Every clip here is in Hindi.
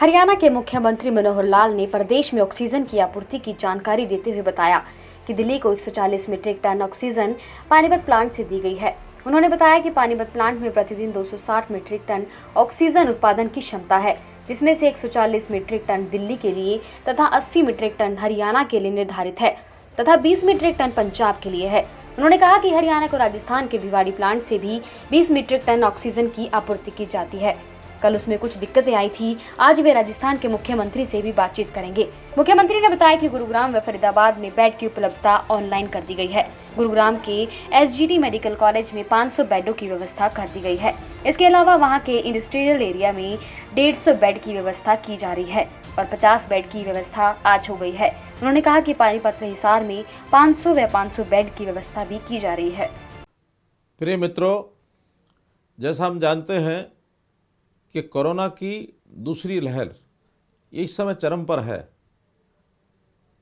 हरियाणा के मुख्यमंत्री मनोहर लाल ने प्रदेश में ऑक्सीजन की आपूर्ति की जानकारी देते हुए बताया कि दिल्ली को 140 metric ton oxygen Panipat plant से दी गई है। उन्होंने बताया कि पानीपत प्लांट में प्रतिदिन 260 मीट्रिक टन ऑक्सीजन उत्पादन की क्षमता है, जिसमें से 140 मीट्रिक टन दिल्ली के लिए तथा 80 मीट्रिक टन हरियाणा के लिए निर्धारित है तथा 20 मीट्रिक टन पंजाब के लिए है। उन्होंने कहा कि हरियाणा को राजस्थान के भिवाड़ी प्लांट से भी 20 मीट्रिक टन ऑक्सीजन की आपूर्ति की जाती है। कल उसमें कुछ दिक्कतें आई थी। आज वे राजस्थान के मुख्यमंत्री से भी बातचीत करेंगे। मुख्यमंत्री ने बताया कि गुरुग्राम व फरीदाबाद में बेड की उपलब्धता ऑनलाइन कर दी गई है। गुरुग्राम के एसजीटी मेडिकल कॉलेज में 500 बेडों की व्यवस्था कर दी गई है। इसके अलावा वहां के इंडस्ट्रियल एरिया में 150 बेड की व्यवस्था की जा रही है और 50 बेड की व्यवस्था आज हो गई है। उन्होंने कहा कि पानीपत व हिसार में 500 व 500 बेड की व्यवस्था भी की जा रही है। प्रिय मित्रों, जैसा हम जानते हैं कि कोरोना की दूसरी लहर इस समय चरम पर है।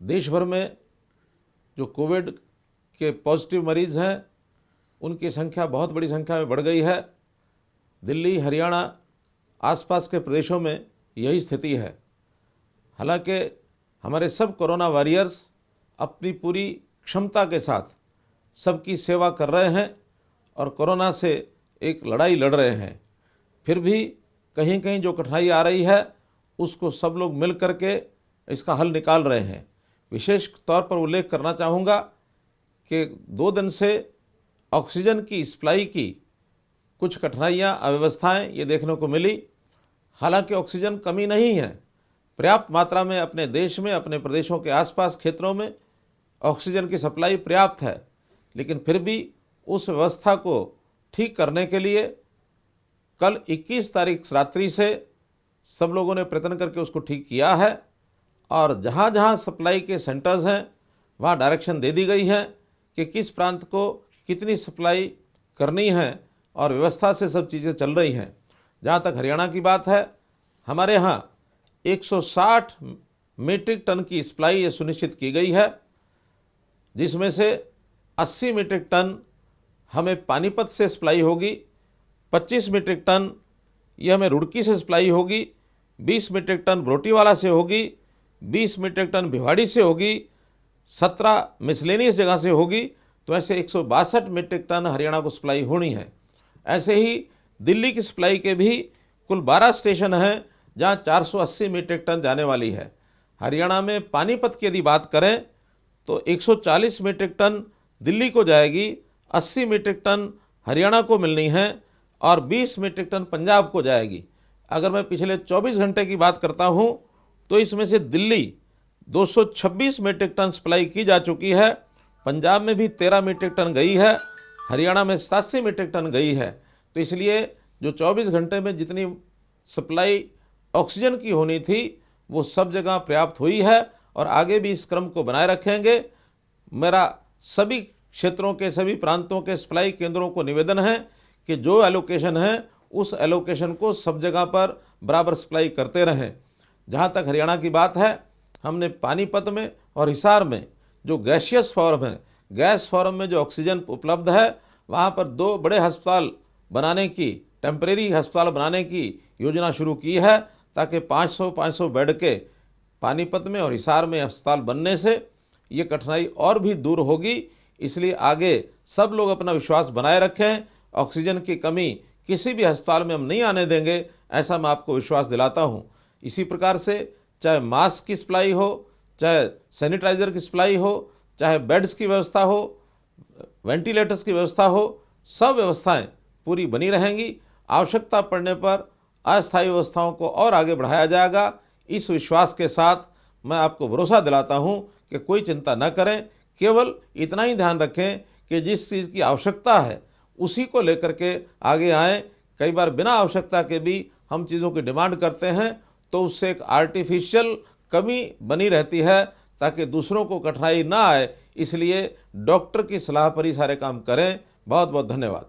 देश भर में जो कोविड के पॉजिटिव मरीज़ हैं उनकी संख्या बहुत बड़ी संख्या में बढ़ गई है। दिल्ली, हरियाणा, आसपास के प्रदेशों में यही स्थिति है। हालांकि हमारे सब कोरोना वॉरियर्स अपनी पूरी क्षमता के साथ सबकी सेवा कर रहे हैं और कोरोना से एक लड़ाई लड़ रहे हैं। फिर भी कहीं कहीं जो कठिनाई आ रही है उसको सब लोग मिल करके इसका हल निकाल रहे हैं। विशेष तौर पर उल्लेख करना चाहूँगा कि 2 दिन से ऑक्सीजन की सप्लाई की कुछ कठिनाइयाँ, अव्यवस्थाएं ये देखने को मिली। हालांकि ऑक्सीजन कमी नहीं है, पर्याप्त मात्रा में अपने देश में, अपने प्रदेशों के आसपास क्षेत्रों में ऑक्सीजन की सप्लाई पर्याप्त है। लेकिन फिर भी उस व्यवस्था को ठीक करने के लिए कल 21 तारीख रात्रि से सब लोगों ने प्रयत्न करके उसको ठीक किया है और जहाँ जहाँ सप्लाई के सेंटर्स हैं वहाँ डायरेक्शन दे दी गई है कि किस प्रांत को कितनी सप्लाई करनी है और व्यवस्था से सब चीज़ें चल रही हैं। जहाँ तक हरियाणा की बात है, हमारे यहाँ 160 मीट्रिक टन की सप्लाई ये सुनिश्चित की गई है, जिसमें से 80 मीट्रिक टन हमें पानीपत से सप्लाई होगी, 25 मीट्रिक टन ये हमें रुड़की से सप्लाई होगी, 20 मीट्रिक टन बरोटीवाला से होगी, 20 मीट्रिक टन भिवाड़ी से होगी, 17 मिसलेनियस जगह से होगी। तो ऐसे 162 मीट्रिक टन हरियाणा को सप्लाई होनी है। ऐसे ही दिल्ली की सप्लाई के भी कुल 12 स्टेशन हैं जहां 480 मीट्रिक टन जाने वाली है। हरियाणा में पानीपत की यदि बात करें तो 140 मीट्रिक टन दिल्ली को जाएगी, 80 मीट्रिक टन हरियाणा को मिलनी है और 20 मीट्रिक टन पंजाब को जाएगी। अगर मैं पिछले 24 घंटे की बात करता हूं तो इसमें से दिल्ली 226 मीट्रिक टन सप्लाई की जा चुकी है, पंजाब में भी 13 मीट्रिक टन गई है, हरियाणा में 87 मीट्रिक टन गई है। तो इसलिए जो 24 घंटे में जितनी सप्लाई ऑक्सीजन की होनी थी वो सब जगह पर्याप्त हुई है और आगे भी इस क्रम को बनाए रखेंगे। मेरा सभी क्षेत्रों के, सभी प्रांतों के सप्लाई केंद्रों को निवेदन है कि जो एलोकेशन है उस एलोकेशन को सब जगह पर बराबर सप्लाई करते रहें। जहाँ तक हरियाणा की बात है, हमने पानीपत में और हिसार में जो गैसियस फॉर्म है, गैस फॉर्म में जो ऑक्सीजन उपलब्ध है, वहाँ पर 2 बड़े अस्पताल बनाने की, टेम्परेरी अस्पताल बनाने की योजना शुरू की है ताकि 500 बेड के पानीपत में और हिसार में अस्पताल बनने से ये कठिनाई और भी दूर होगी। इसलिए आगे सब लोग अपना विश्वास बनाए रखें। ऑक्सीजन की कमी किसी भी अस्पताल में हम नहीं आने देंगे, ऐसा मैं आपको विश्वास दिलाता हूं। इसी प्रकार से चाहे मास्क की सप्लाई हो, चाहे सैनिटाइज़र की सप्लाई हो, चाहे बेड्स की व्यवस्था हो, वेंटिलेटर्स की व्यवस्था हो, सब व्यवस्थाएं पूरी बनी रहेंगी। आवश्यकता पड़ने पर अस्थायी व्यवस्थाओं को और आगे बढ़ाया जाएगा। इस विश्वास के साथ मैं आपको भरोसा दिलाता हूं कि कोई चिंता न करें, केवल इतना ही ध्यान रखें कि जिस चीज़ की आवश्यकता है उसी को लेकर के आगे आएँ। कई बार बिना आवश्यकता के भी हम चीज़ों की डिमांड करते हैं तो उससे एक आर्टिफिशियल कमी बनी रहती है ताकि दूसरों को कठिनाई ना आए। इसलिए डॉक्टर की सलाह पर ही सारे काम करें। बहुत बहुत धन्यवाद।